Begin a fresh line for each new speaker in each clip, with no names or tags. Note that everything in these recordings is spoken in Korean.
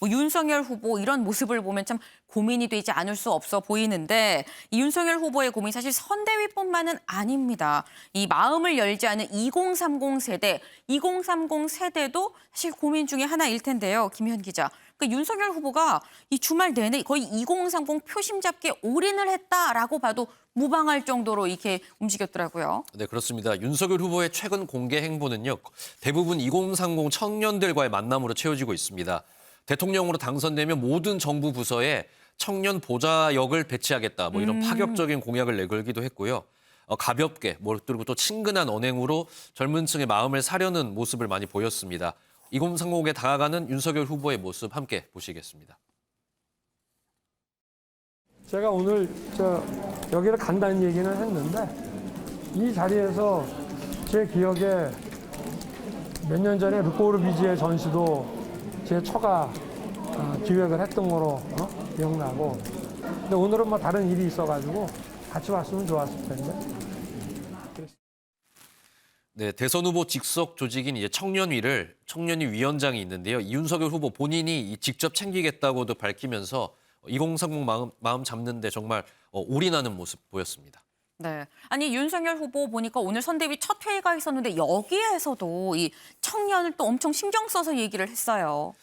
뭐 윤석열 후보 이런 모습을 보면 참 고민이 되지 않을 수 없어 보이는데 이 윤석열 후보의 고민 사실 선대위뿐만은 아닙니다. 이 마음을 열지 않은 2030 세대, 2030 세대도 사실 고민 중에 하나일 텐데요. 김현 기자. 그 윤석열 후보가 이 주말 내내 거의 2030 표심 잡기에 올인을 했다라고 봐도 무방할 정도로 이렇게 움직였더라고요.
네, 그렇습니다. 윤석열 후보의 최근 공개 행보는요. 대부분 2030 청년들과의 만남으로 채워지고 있습니다. 대통령으로 당선되면 모든 정부 부서에 청년 보좌역을 배치하겠다. 뭐 이런 파격적인 공약을 내걸기도 했고요. 가볍게 그리고 또 친근한 언행으로 젊은 층의 마음을 사려는 모습을 많이 보였습니다. 2030에 다가가는 윤석열 후보의 모습 함께 보시겠습니다.
제가 오늘 여기를 간다는 얘기는 했는데 이 자리에서 제 기억에 몇 년 전에 르꼬르 비지의 전시도 제 처가 기획을 했던 거로 기억나고, 근데 오늘은 뭐 다른 일이 있어가지고 같이 왔으면 좋았을 텐데.
네, 대선 후보 직속 조직인 이제 청년위 위원장이 있는데요. 윤석열 후보 본인이 직접 챙기겠다고도 밝히면서 2030 마음 잡는데 정말 올인하는 모습 보였습니다.
네. 아니 윤석열 후보 보니까 오늘 선대위 첫 회의가 있었는데 여기에서도 이 청년을 또 엄청 신경 써서 얘기를 했어요.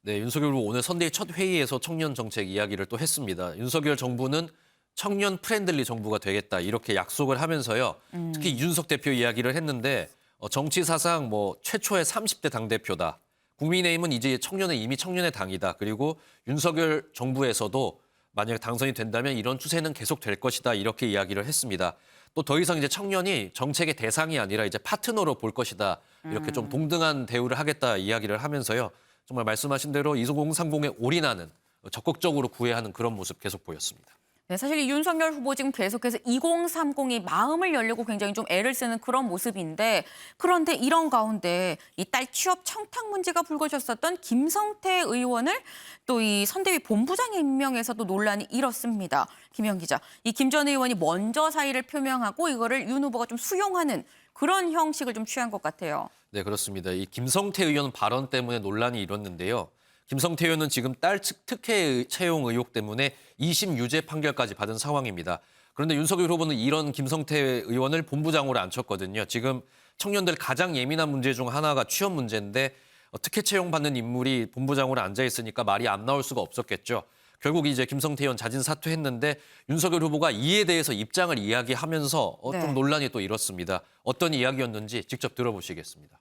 네, 윤석열 후보 오늘 선대위 첫 회의에서 청년 정책 이야기를 또 했습니다. 윤석열 정부는 청년 프렌들리 정부가 되겠다 이렇게 약속을 하면서요. 특히 이준석 대표 이야기를 했는데 정치 사상 최초의 30대 당대표다. 국민의힘은 이제 이미 청년의 당이다. 그리고 윤석열 정부에서도 만약에 당선이 된다면 이런 추세는 계속될 것이다. 이렇게 이야기를 했습니다. 또 더 이상 이제 청년이 정책의 대상이 아니라 이제 파트너로 볼 것이다. 이렇게 좀 동등한 대우를 하겠다 이야기를 하면서요. 정말 말씀하신 대로 2030에 올인하는 적극적으로 구애하는 그런 모습 계속 보였습니다.
네, 사실 이 윤석열 후보 지금 계속해서 2030이 마음을 열려고 굉장히 좀 애를 쓰는 그런 모습인데, 그런데 이런 가운데 이 딸 취업 청탁 문제가 불거졌었던 김성태 의원을 또 이 선대위 본부장에 임명해서도 논란이 일었습니다. 김현 기자, 이 김 전 의원이 먼저 사의를 표명하고 이거를 윤 후보가 좀 수용하는 그런 형식을 좀 취한 것 같아요.
네, 그렇습니다. 이 김성태 의원 발언 때문에 논란이 일었는데요. 김성태 의원은 지금 딸 특혜 채용 의혹 때문에 2심 유죄 판결까지 받은 상황입니다. 그런데 윤석열 후보는 이런 김성태 의원을 본부장으로 앉혔거든요. 지금 청년들 가장 예민한 문제 중 하나가 취업 문제인데 특혜 채용받는 인물이 본부장으로 앉아 있으니까 말이 안 나올 수가 없었겠죠. 결국 이제 김성태 의원 자진 사퇴했는데 윤석열 후보가 이에 대해서 입장을 이야기하면서 좀 논란이 또 일었습니다. 어떤 이야기였는지 직접 들어보시겠습니다.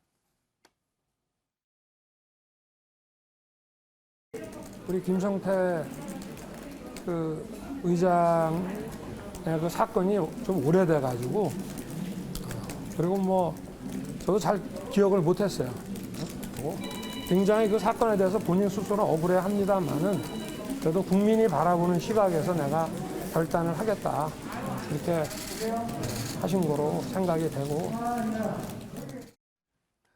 우리 김성태 의장의 그 사건이 좀 오래돼가지고, 그리고 저도 잘 기억을 못했어요. 굉장히 그 사건에 대해서 본인 스스로 억울해합니다만은 그래도 국민이 바라보는 시각에서 내가 결단을 하겠다 이렇게 하신 거로 생각이 되고.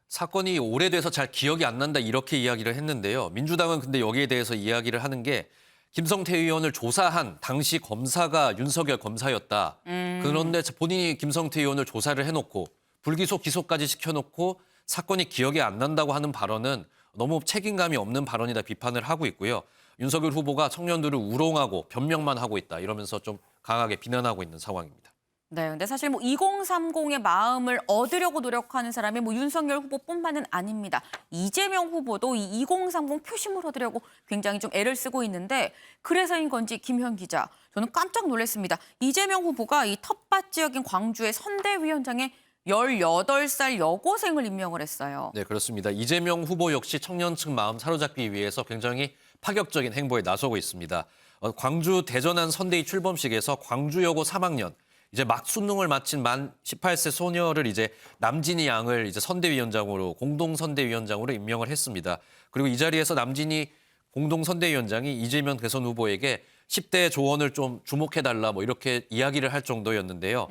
사건이 오래돼서 잘 기억이 안 난다 이렇게 이야기를 했는데요. 민주당은 근데 여기에 대해서 이야기를 하는 게 김성태 의원을 조사한 당시 검사가 윤석열 검사였다. 그런데 본인이 김성태 의원을 조사를 해놓고 불기소 기소까지 시켜놓고 사건이 기억이 안 난다고 하는 발언은 너무 책임감이 없는 발언이다 비판을 하고 있고요. 윤석열 후보가 청년들을 우롱하고 변명만 하고 있다 이러면서 좀 강하게 비난하고 있는 상황입니다.
네, 근데 사실 2030의 마음을 얻으려고 노력하는 사람이 윤석열 후보뿐만은 아닙니다. 이재명 후보도 이 2030 표심을 얻으려고 굉장히 좀 애를 쓰고 있는데, 그래서인 건지 김현 기자, 저는 깜짝 놀랐습니다. 이재명 후보가 이 텃밭 지역인 광주의 선대위원장에 18살 여고생을 임명을 했어요.
네, 그렇습니다. 이재명 후보 역시 청년층 마음 사로잡기 위해서 굉장히 파격적인 행보에 나서고 있습니다. 광주 대전한 선대위 출범식에서 광주여고 3학년 이제 막 수능을 마친 만 18세 소녀를 이제 남진희 양을 이제 선대위원장으로 공동 선대위원장으로 임명을 했습니다. 그리고 이 자리에서 남진희 공동 선대위원장이 이재명 대선 후보에게 10대 조언을 좀 주목해달라 이렇게 이야기를 할 정도였는데요.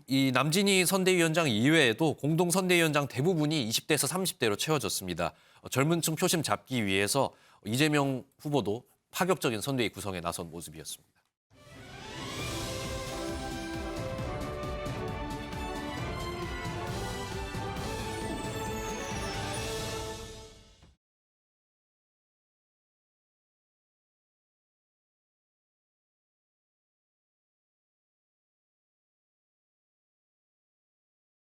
이 남진희 선대위원장 이외에도 공동 선대위원장 대부분이 20대에서 30대로 채워졌습니다. 젊은 층 표심 잡기 위해서 이재명 후보도 파격적인 선대위 구성에 나선 모습이었습니다.